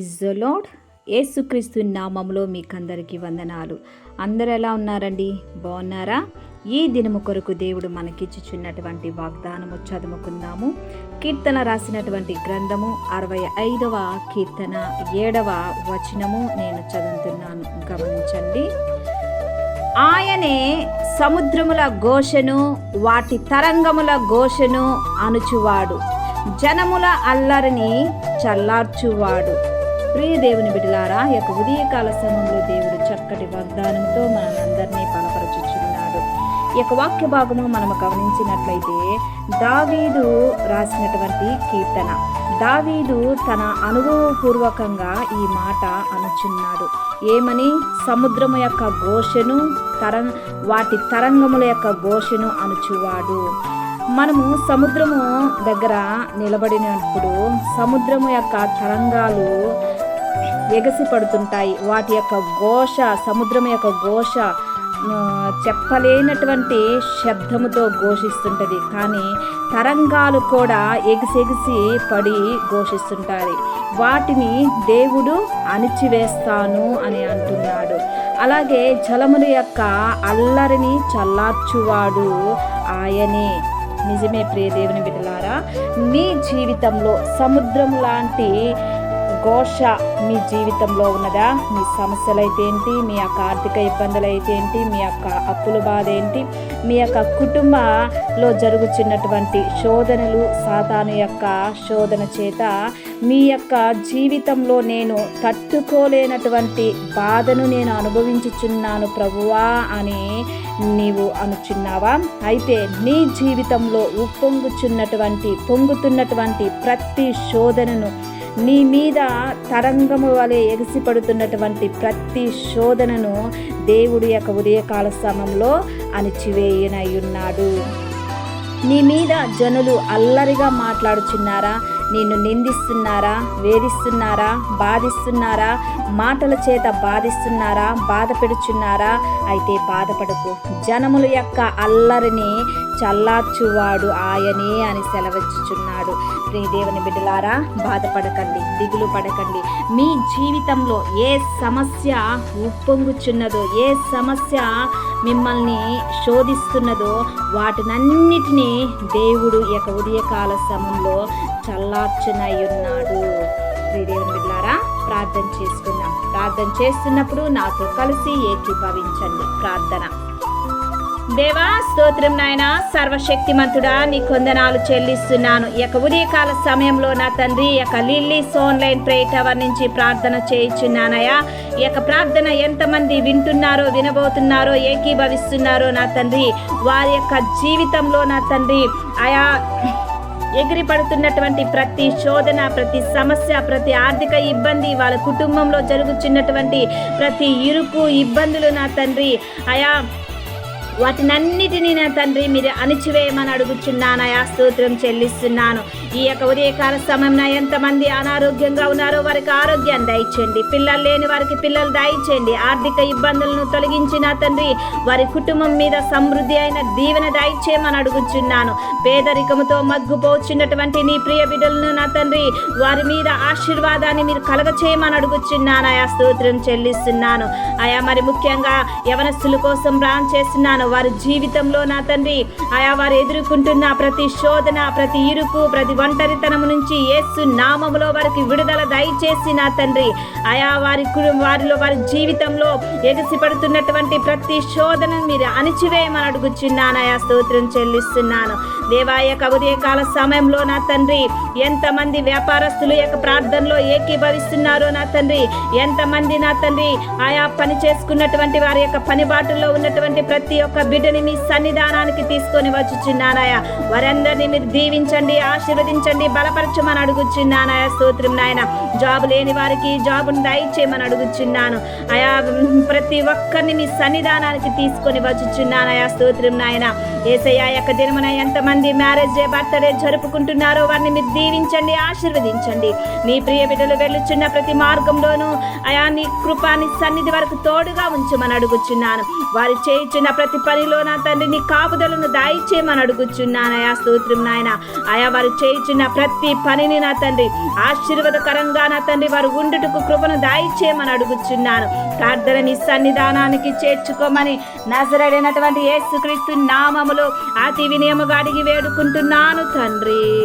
Is the lord. యేసుక్రీస్తు నామములో మీకందరికీ వందనాలు. అందరూ ఎలా ఉన్నారండి? బాగున్నారా? ఈ దినము కొరకు దేవుడు మనకిచ్చుచున్నటువంటి వాగ్దానము చదువుకుందాము. కీర్తన రాసినటువంటి గ్రంథము 65వ కీర్తన 7వ వచనము నేను చదువుతున్నాను, గమనించండి. ఆయనే సముద్రముల ఘోషను వాటి తరంగముల ఘోషను అణుచువాడు, జనముల అల్లరిని చల్లార్చువాడు. ప్రియ దేవుని బిడ్డలారా, ఈ యొక్క ఉదయకాల సమయంలో దేవుడు చక్కటి వాగ్దానంతో మనందరినీ బలపరచుచున్నాడు. ఈ యొక్క వాక్య భాగము మనము గమనించినట్లయితే దావీదు రాసినటువంటి కీర్తన. దావీదు తన అనుభవపూర్వకంగా ఈ మాట అనుచున్నాడు. ఏమని? సముద్రము యొక్క ఘోషను వాటి తరంగముల యొక్క ఘోషను అనుచువాడు. మనము సముద్రము దగ్గర నిలబడినప్పుడు సముద్రము యొక్క తరంగాలు ఎగసి పడుతుంటాయి. వాటి యొక్క ఘోష, సముద్రం యొక్క ఘోష చెప్పలేనటువంటి శబ్దముతో ఘోషిస్తుంటది. కానీ తరంగాలు కూడా ఎగిసెగిసి పడి ఘోషిస్తుంటాయి. వాటిని దేవుడు అణిచివేస్తాను అని అంటున్నాడు. అలాగే జలముల యొక్క అల్లరిని చల్లార్చువాడు ఆయనే. నిజమే ప్రియ దేవుని బిడ్డలారా, మీ జీవితంలో సముద్రం లాంటి ఘోష మీ జీవితంలో ఉన్నదా? మీ సమస్యలు అయితే ఏంటి, మీ యొక్క ఆర్థిక ఇబ్బందులు అయితే ఏంటి, మీ యొక్క అప్పుల బాధ ఏంటి, మీ యొక్క కుటుంబంలో జరుగుతున్నటువంటి శోధనలు, సాతాను యొక్క శోధన చేత మీ యొక్క జీవితంలో నేను తట్టుకోలేనటువంటి బాధను నేను అనుభవించుచున్నాను ప్రభువా అని నీవు అనుచున్నావా? అయితే నీ జీవితంలో పొంగుతున్నటువంటి ప్రతి శోధనను, నీ మీద తరంగము వలె ఎగిసిపడుతున్నటువంటి ప్రతి శోధనను దేవుడి యొక్క ఉదయకాల సమయంలో అణిచివేయనయ్యున్నాడు. నీ మీద జనులు అల్లరిగా మాట్లాడుచున్నారా? నిన్ను నిందిస్తున్నారా? వేధిస్తున్నారా? బాధిస్తున్నారా? మాటల చేత బాధిస్తున్నారా? బాధ పెడుచున్నారా? అయితే బాధపడకు, జనముల యొక్క అల్లరిని చల్లార్చువాడు ఆయనే అని సెలవిచ్చుచున్నాడు. ప్రియ దేవుని బిడ్డలారా, బాధపడకండి, దిగులు పడకండి. మీ జీవితంలో ఏ సమస్య ఉప్పొంగుచున్నదో, ఏ సమస్య మిమ్మల్ని శోధిస్తున్నదో వాటినన్నిటినీ దేవుడు ఈ యొక్క ఉదయకాల సమయంలో చల్లార్చునయ్యున్నాడు. ప్రియ దేవుని బిడ్డలారా, ప్రార్థన చేసుకుందాం. ప్రార్థన చేస్తున్నప్పుడు నాతో కలిసి ఏకీభవించండి. ప్రార్థన. దేవా, స్తోత్రం నాయన, సర్వశక్తిమంతుడా, నీ కొందనాలు చెల్లిస్తున్నాను. ఈ యొక్క ఉదయకాల సమయంలో నా తండ్రి, ఈ యొక్క లిల్లీస్ ఆన్లైన్ ప్రేయర్ టవర్ నుంచి ప్రార్థన చేయించున్నానయ్యా. ఈ యొక్క ప్రార్థన ఎంతమంది వింటున్నారో, వినబోతున్నారో, ఏకీభవిస్తున్నారో నా తండ్రి, వారి యొక్క జీవితంలో నా తండ్రి ఆయా ఎగిరి పడుతున్నటువంటి ప్రతి శోధన, ప్రతి సమస్య, ప్రతి ఆర్థిక ఇబ్బంది, వాళ్ళ కుటుంబంలో జరుగుతున్నటువంటి ప్రతి ఇరుకు ఇబ్బందులు నా తండ్రి ఆయా వాటినన్నిటినీ నా తండ్రి మీరు అణిచివేయమని అడుగుచున్నానయా. స్తోత్రం చెల్లిస్తున్నాను. ఈ యొక్క ఉదయకాల సమయంలో ఎంతమంది అనారోగ్యంగా ఉన్నారో వారికి ఆరోగ్యాన్ని దయచేయండి. పిల్లలు లేని వారికి పిల్లలు దయచేయండి. ఆర్థిక ఇబ్బందులను తొలగించి నా తండ్రి వారి కుటుంబం మీద సమృద్ధి అయిన దీవెన దయచేయమని అడుగుచున్నాను. పేదరికముతో మగ్గుపోచున్నటువంటి నీ ప్రియ బిడ్డలను నా తండ్రి వారి మీద ఆశీర్వాదాన్ని మీరు కలగచేయమని అడుగుచున్నానయా. స్తోత్రం చెల్లిస్తున్నాను. ఆయా మరి ముఖ్యంగా యవనస్తుల కోసం ప్రార్థన చేస్తున్నాను. వారి జీవితంలో నా తండ్రి ఆయా వారు ఎదుర్కొంటున్న ప్రతి శోధన, ప్రతి ఇరుకు, ప్రతి ఒంటరితనం నుంచి యేసు నామములో వారికి విడుదల దయచేసి నా తండ్రి ఆయా వారిలో వారి జీవితంలో ఎగసిపడుతున్నటువంటి ప్రతి శోధనను మీరు అణిచివేయమని అడుగుచున్నానయా. స్తోత్రం చెల్లిస్తున్నాను. దేవా, యొక్క ఉదయకాల సమయంలో నా తండ్రి ఎంతమంది వ్యాపారస్తులు యొక్క ప్రార్థనలో ఏకీభవిస్తున్నారో నా తండ్రి, ఎంతమంది నా తండ్రి ఆయా పని చేసుకున్నటువంటి వారి యొక్క పని బాటల్లో ఉన్నటువంటి ప్రతి ఒక్క బిడ్డని మీ సన్నిధానానికి తీసుకొని వచ్చుచున్నానయా. వారందరినీ మీరు దీవించండి, ఆశీర్వదించండి, బలపరచమని అడుగుచున్నానయా. స్తోత్రం నాయన. జాబు లేని వారికి జాబును దయచేయమని అడుగుచున్నాను. ఆయా ప్రతి ఒక్కరిని మీ సన్నిధానానికి తీసుకొని వచ్చుచున్నానయా. స్తోత్రం నాయన. యేసయ్య యొక్క దినమున ఎంతమంది మ్యారేజ్ డే, బర్త్డే జరుపుకుంటున్నారో వారిని మీరు దీవించండి, ఆశీర్వదించండి. నీ ప్రియ బిడ్డలు వెళ్ళుచున్న ప్రతి మార్గంలోనూ ఆయా నీ కృపాని సన్నిధి వరకు తోడుగా ఉంచమని అడుగుచున్నాను. వారు చేయుచున్న ప్రతి పనిలో నా తండ్రి నీ కాపుదలను దాయిచేయమని అడుగుచున్నానయా. స్తోత్రం నాయన. ఆయా వారు చేయుచున్న ప్రతి పనిని నా తండ్రి ఆశీర్వాదకరంగా నా తండ్రి వారు ఉండుటకు కృపను దాయిచేయమని అడుగుచున్నాను. ప్రార్థన నీ సన్నిధానానికి చేర్చుకోమని నజరేయుడైనటువంటి యేసుక్రీస్తు నామములో అతి వినయముగా అడిగి వేడుకుంటున్నాను తండ్రి.